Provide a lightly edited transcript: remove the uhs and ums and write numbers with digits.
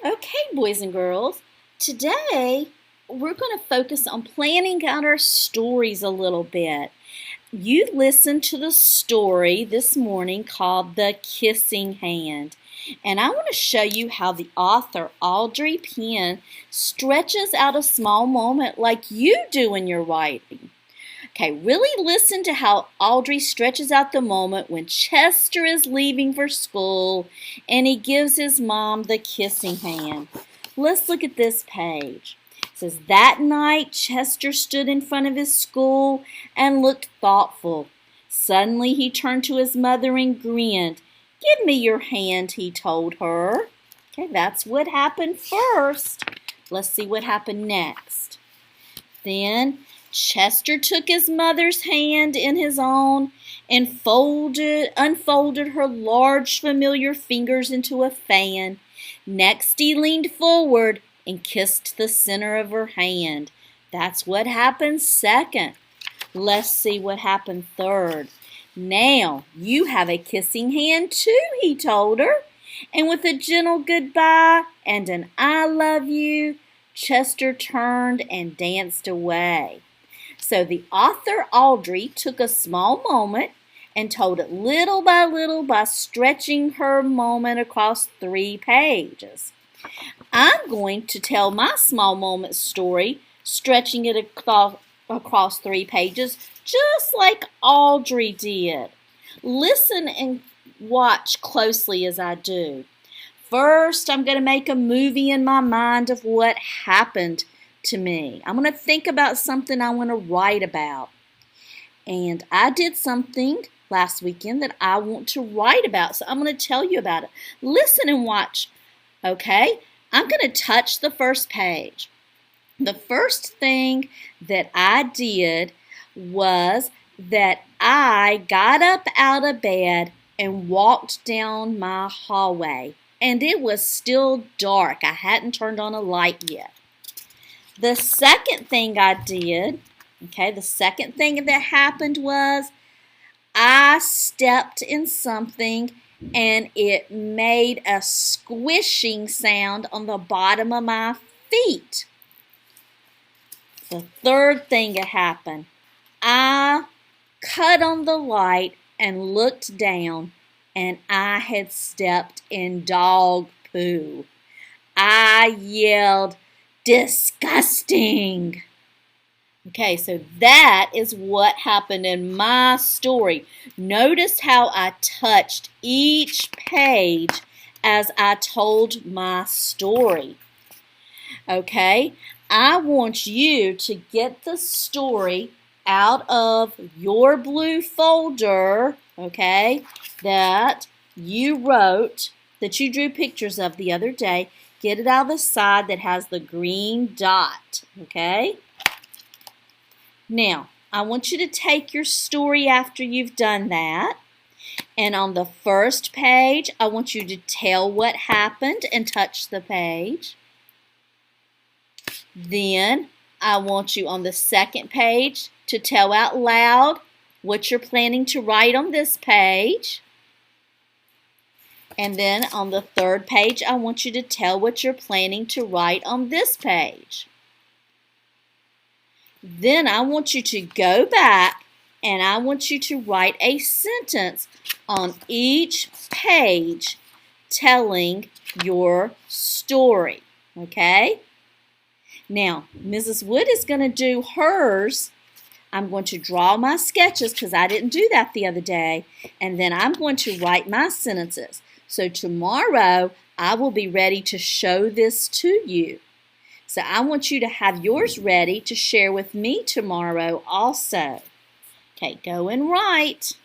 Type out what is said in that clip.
Okay, boys and girls, today we're going to focus on planning out our stories a little bit. You listened to the story this morning called The Kissing Hand, and I want to show you how the author, Audrey Penn, stretches out a small moment like you do in your writing. Okay, really listen to how Audrey stretches out the moment when Chester is leaving for school and he gives his mom the kissing hand. Let's look at this page. It says, that night Chester stood in front of his school and looked thoughtful. Suddenly he turned to his mother and grinned. Give me your hand, he told her. Okay, that's what happened first. Let's see what happened next. Then Chester took his mother's hand in his own and unfolded her large familiar fingers into a fan. Next he leaned forward and kissed the center of her hand. That's what happened second. Let's see what happened third. Now you have a kissing hand too, he told her. And with a gentle goodbye and an I love you, Chester turned and danced away. So the author, Audrey, took a small moment and told it little by stretching her moment across 3 pages. I'm going to tell my small moment story, stretching it across 3 pages, just like Audrey did. Listen and watch closely as I do. First, I'm going to make a movie in my mind of what happened to me. I'm going to think about something I want to write about. And I did something last weekend that I want to write about, so I'm going to tell you about it. Listen and watch. Okay? I'm going to touch the first page. The first thing that I did was that I got up out of bed and walked down my hallway. And it was still dark. I hadn't turned on a light yet. The second thing I did, the second thing that happened was I stepped in something and it made a squishing sound on the bottom of my feet. The third thing that happened, I cut on the light and looked down and I had stepped in dog poo. I yelled, disgusting. Okay, so that is what happened in my story. Notice how I touched each page as I told my story. Okay, I want you to get the story out of your blue folder, okay, that you wrote, that you drew pictures of the other day. Get it out of the side that has the green dot, okay? Now, I want you to take your story after you've done that. And on the first page, I want you to tell what happened and touch the page. Then, I want you on the second page to tell out loud what you're planning to write on this page. And then on the third page, I want you to tell what you're planning to write on this page. Then I want you to go back and I want you to write a sentence on each page telling your story. Okay? Now, Mrs. Wood is going to do hers. I'm going to draw my sketches because I didn't do that the other day. And then I'm going to write my sentences. So tomorrow, I will be ready to show this to you. So I want you to have yours ready to share with me tomorrow also. Okay, go and write.